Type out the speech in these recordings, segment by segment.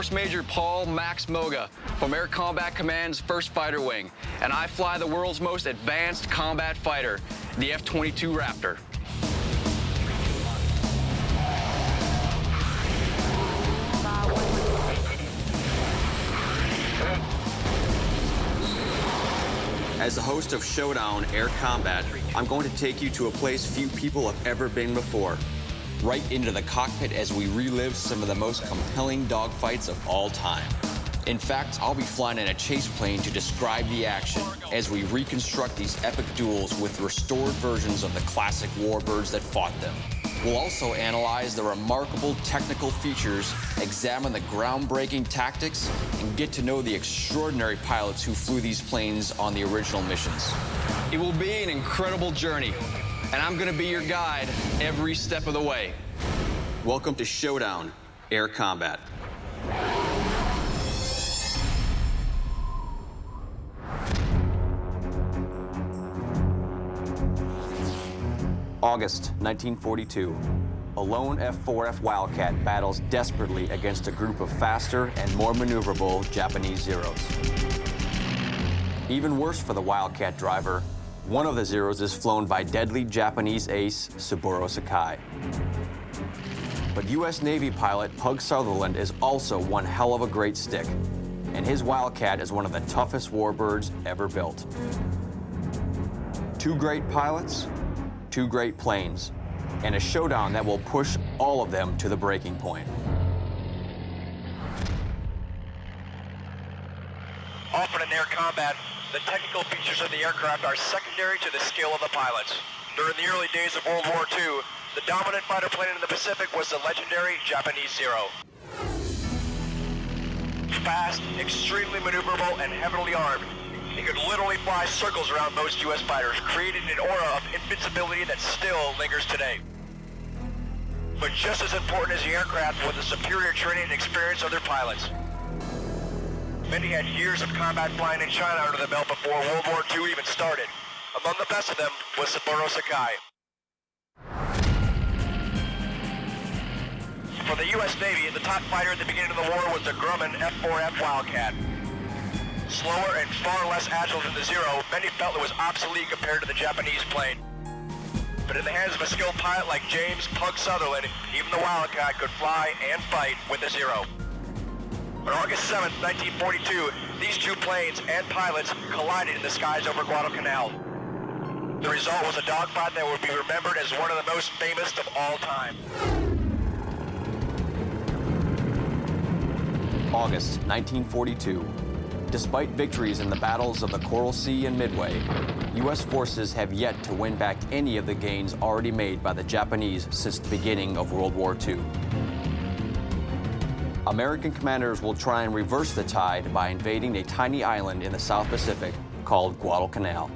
First Major Paul Max Moga from Air Combat Command's 1st Fighter Wing, and I fly the world's most advanced combat fighter, the F-22 Raptor. As the host of Showdown Air Combat, I'm going to take you to a place few people have ever been before. Right into the cockpit as we relive some of the most compelling dogfights of all time. In fact, I'll be flying in a chase plane to describe the action as we reconstruct these epic duels with restored versions of the classic warbirds that fought them. We'll also analyze the remarkable technical features, examine the groundbreaking tactics, and get to know the extraordinary pilots who flew these planes on the original missions. It will be an incredible journey, and I'm going to be your guide every step of the way. Welcome to Showdown Air Combat. August 1942. A lone F-4F Wildcat battles desperately against a group of faster and more maneuverable Japanese Zeros. Even worse for the Wildcat driver, one of the Zeros is flown by deadly Japanese ace Saburo Sakai. But U.S. Navy pilot Pug Sutherland is also one hell of a great stick, and his Wildcat is one of the toughest warbirds ever built. Two great pilots, two great planes, and a showdown that will push all of them to the breaking point. Often in air combat, the technical features of the aircraft are secondary to the skill of the pilots. During the early days of World War II, the dominant fighter plane in the Pacific was the legendary Japanese Zero. Fast, extremely maneuverable, and heavily armed, he could literally fly circles around most U.S. fighters, creating an aura of invincibility that still lingers today. But just as important as the aircraft was the superior training and experience of their pilots. Many had years of combat flying in China under the belt before World War II even started. Among the best of them was Saburo Sakai. For the U.S. Navy, the top fighter at the beginning of the war was the Grumman F-4F Wildcat. Slower and far less agile than the Zero, many felt it was obsolete compared to the Japanese plane. But in the hands of a skilled pilot like James Pug Sutherland, even the Wildcat could fly and fight with the Zero. On August 7, 1942, these two planes and pilots collided in the skies over Guadalcanal. The result was a dogfight that would be remembered as one of the most famous of all time. August 1942. Despite victories in the battles of the Coral Sea and Midway, U.S. forces have yet to win back any of the gains already made by the Japanese since the beginning of World War II. American commanders will try and reverse the tide by invading a tiny island in the South Pacific called Guadalcanal.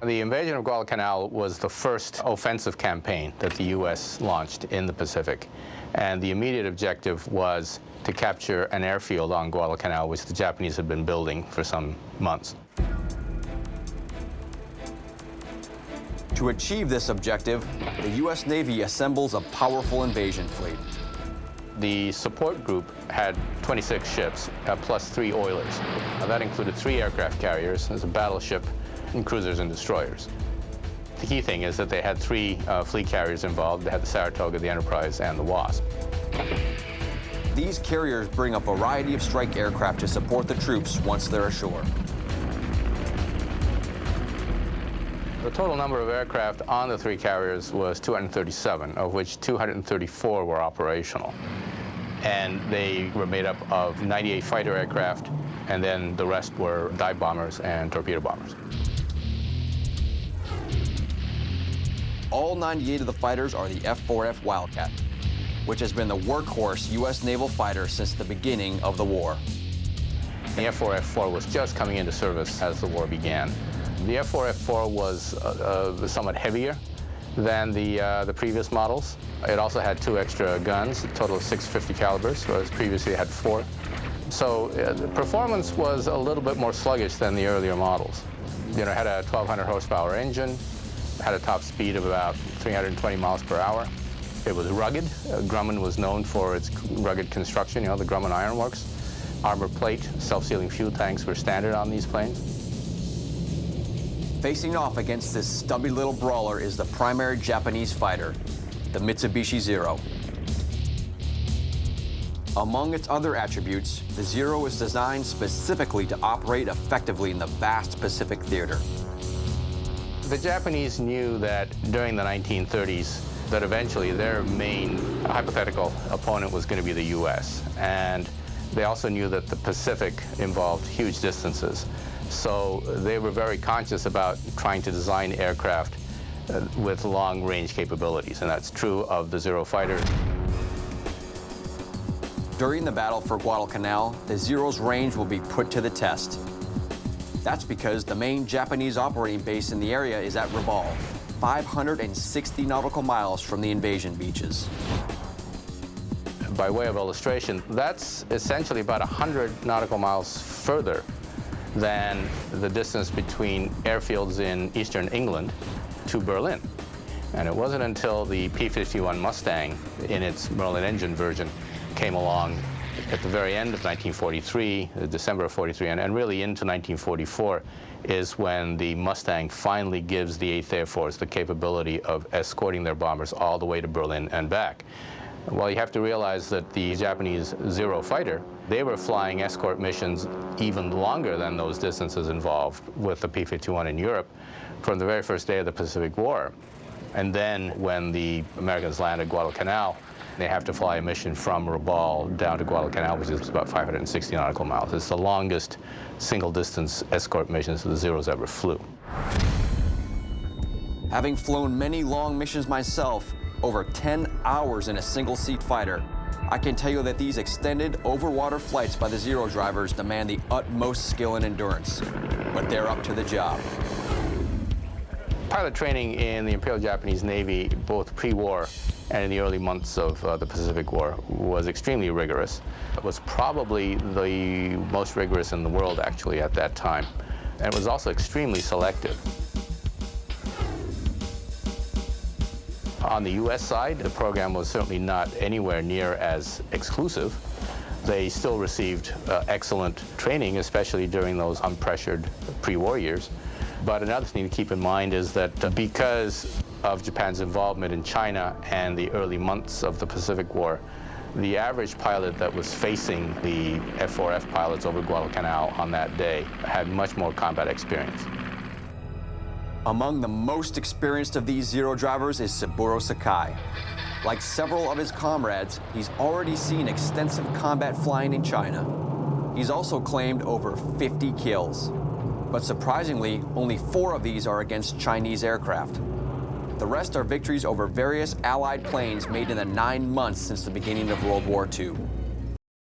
The invasion of Guadalcanal was the first offensive campaign that the U.S. launched in the Pacific. And the immediate objective was to capture an airfield on Guadalcanal, which the Japanese had been building for some months. To achieve this objective, the U.S. Navy assembles a powerful invasion fleet. The support group had 26 ships, plus 3 oilers. Now, that included 3 aircraft carriers, as a battleship, and cruisers and destroyers. The key thing is that they had 3 fleet carriers involved. They had the Saratoga, the Enterprise, and the Wasp. These carriers bring a variety of strike aircraft to support the troops once they're ashore. The total number of aircraft on the 3 carriers was 237, of which 234 were operational. And they were made up of 98 fighter aircraft, and then the rest were dive bombers and torpedo bombers. All 98 of the fighters are the F-4F Wildcat, which has been the workhorse U.S. naval fighter since the beginning of the war. The F-4F-4 was just coming into service as the war began. The F-4F-4 was somewhat heavier than the previous models. It also had 2 extra guns, a total of 6 .50 calibers, whereas previously it had 4. So the performance was a little bit more sluggish than the earlier models. You know, it had a 1,200 horsepower engine, had a top speed of about 320 miles per hour. It was rugged. Grumman was known for its rugged construction, the Grumman Iron Works. Armor plate, self-sealing fuel tanks were standard on these planes. Facing off against this stubby little brawler is the primary Japanese fighter, the Mitsubishi Zero. Among its other attributes, the Zero is designed specifically to operate effectively in the vast Pacific theater. The Japanese knew that during the 1930s that eventually their main hypothetical opponent was going to be the U.S. And they also knew that the Pacific involved huge distances. So they were very conscious about trying to design aircraft with long-range capabilities, and that's true of the Zero fighter. During the battle for Guadalcanal, the Zero's range will be put to the test. That's because the main Japanese operating base in the area is at Rabaul, 560 nautical miles from the invasion beaches. By way of illustration, that's essentially about 100 nautical miles further than the distance between airfields in eastern England to Berlin. And it wasn't until the P-51 Mustang in its Merlin engine version came along at the very end of 1943, December of 43, and really into 1944, is when the Mustang finally gives the 8th Air Force the capability of escorting their bombers all the way to Berlin and back. Well, you have to realize that the Japanese Zero fighter, they were flying escort missions even longer than those distances involved with the P-51 in Europe from the very first day of the Pacific War. And then when the Americans landed Guadalcanal, they have to fly a mission from Rabaul down to Guadalcanal, which is about 560 nautical miles. It's the longest single-distance escort missions the Zeros ever flew. Having flown many long missions myself, over 10 hours in a single-seat fighter, I can tell you that these extended over-water flights by the Zero drivers demand the utmost skill and endurance, but they're up to the job. Pilot training in the Imperial Japanese Navy, both pre-war and in the early months of the Pacific War, was extremely rigorous. It was probably the most rigorous in the world, actually, at that time. And it was also extremely selective. On the U.S. side, the program was certainly not anywhere near as exclusive. They still received excellent training, especially during those unpressured pre-war years. But another thing to keep in mind is that because of Japan's involvement in China and the early months of the Pacific War, the average pilot that was facing the F-4F pilots over Guadalcanal on that day had much more combat experience. Among the most experienced of these Zero drivers is Saburo Sakai. Like several of his comrades, he's already seen extensive combat flying in China. He's also claimed over 50 kills. But surprisingly, only 4 of these are against Chinese aircraft. The rest are victories over various Allied planes made in the 9 months since the beginning of World War II.